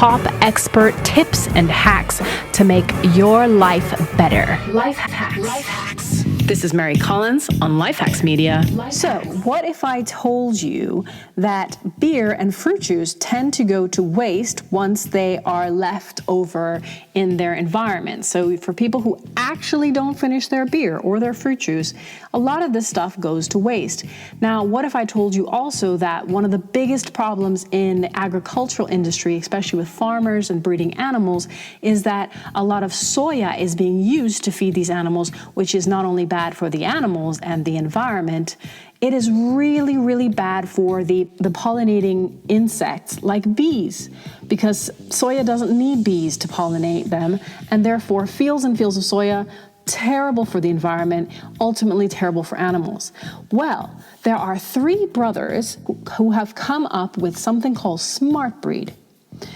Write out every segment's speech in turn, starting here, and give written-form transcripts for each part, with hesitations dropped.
top expert tips and hacks to make your life better. LifeHakx. This is Mary Collins on LifeHakx Media. So, what if I told you that beer and fruit juice tend to go to waste once they are left over in their environment? So, for people who actually don't finish their beer or their fruit juice, a lot of this stuff goes to waste. Now, what if I told you also that one of the biggest problems in the agricultural industry, especially with farmers and breeding animals, is that a lot of soya is being used to feed these animals, which is not only bad for the animals and the environment, it is really, really bad for the pollinating insects like bees, because soya doesn't need bees to pollinate them, and therefore fields and fields of soya, terrible for the environment, ultimately terrible for animals. Well, there are 3 brothers who have come up with something called SmartBreed.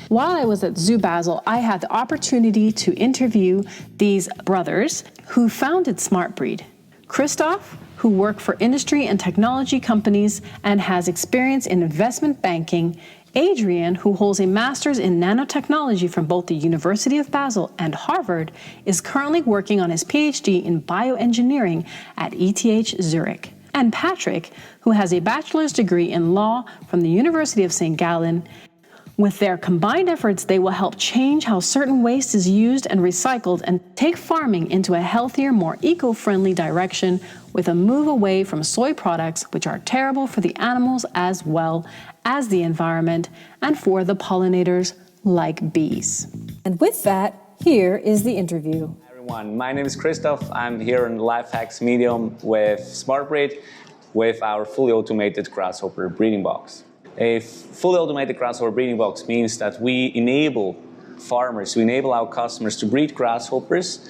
While I was at Zoo Basel, I had the opportunity to interview these brothers who founded SmartBreed. Christoph, who worked for industry and technology companies and has experience in investment banking. Adrian, who holds a master's in nanotechnology from both the University of Basel and Harvard, is currently working on his PhD in bioengineering at ETH Zurich. And Patrick, who has a bachelor's degree in law from the University of St. Gallen. With their combined efforts, they will help change how certain waste is used and recycled and take farming into a healthier, more eco-friendly direction with a move away from soy products, which are terrible for the animals as well as the environment and for the pollinators like bees. And with that, here is the interview. Hi everyone, my name is Christoph. I'm here in LifeHakx Medium with SmartBreed with our fully automated grasshopper breeding box. A fully automated grasshopper breeding box means that we enable farmers, we enable our customers to breed grasshoppers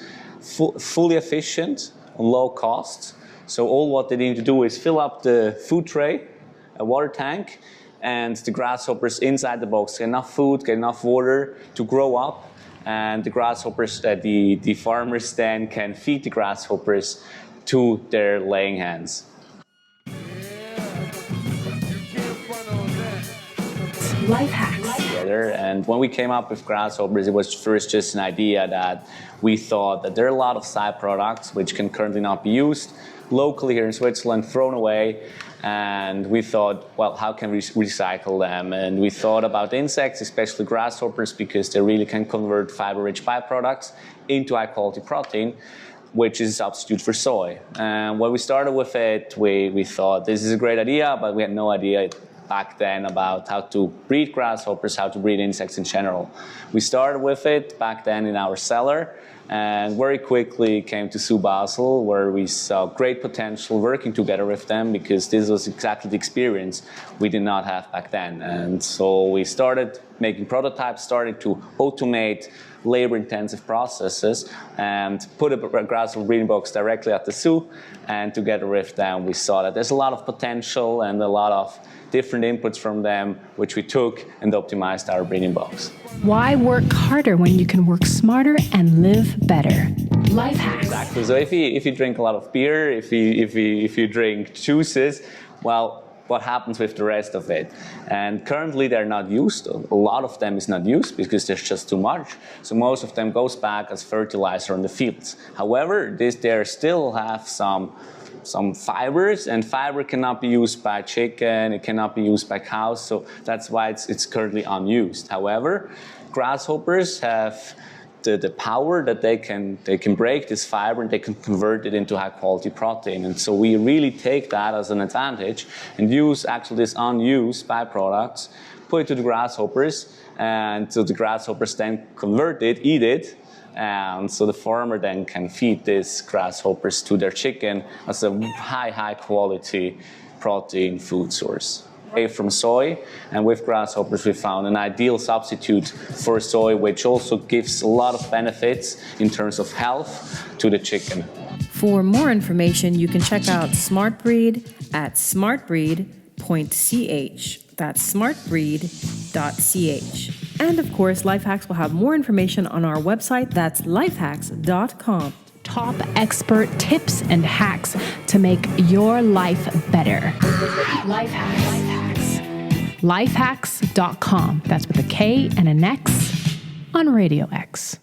fully efficient, on low cost. So all what they need to do is fill up the food tray, a water tank, and the grasshoppers inside the box get enough food, get enough water to grow up, and the grasshoppers, the farmers then can feed the grasshoppers to their laying hens. LifeHakx. Together. And when we came up with grasshoppers, it was first just an idea that we thought that there are a lot of side products which can currently not be used locally here in Switzerland, thrown away. And we thought, well, how can we recycle them? And we thought about insects, especially grasshoppers, because they really can convert fiber-rich byproducts into high-quality protein, which is a substitute for soy. And when we started with it, we thought this is a great idea, but we had no idea back then about how to breed grasshoppers, how to breed insects in general. We started with it back then in our cellar and very quickly came to Zoo Basel, where we saw great potential working together with them, because this was exactly the experience we did not have back then. And so we started making prototypes, started to automate labor-intensive processes and put a grasshopper breeding box directly at the zoo. And together with them, we saw that there's a lot of potential and a lot of different inputs from them, which we took and optimized our breeding box. Why work harder when you can work smarter and live better? LifeHakx. Exactly. So if you drink a lot of beer, if you drink juices, well, what happens with the rest of it? And currently they're not used. A lot of them is not used because there's just too much. So most of them goes back as fertilizer in the fields. However, they still have some fibers, and fiber cannot be used by chicken, it cannot be used by cows, so that's why it's currently unused. However, grasshoppers have the power that they can break this fiber and they can convert it into high quality protein. And so we really take that as an advantage and use actually this unused byproducts, put it to the grasshoppers, and so the grasshoppers then convert it, eat it, and so the farmer then can feed these grasshoppers to their chicken as a high quality protein food source. From soy, and with grasshoppers we found an ideal substitute for soy, which also gives a lot of benefits in terms of health to the chicken. For more information, you can check out SmartBreed at smartbreed.ch. That's smartbreed.ch. And of course, LifeHakx will have more information on our website. That's lifehakx.com. Top expert tips and hacks to make your life better. LifeHakx. LifeHakx.com. That's with a K and an X. on Radio X.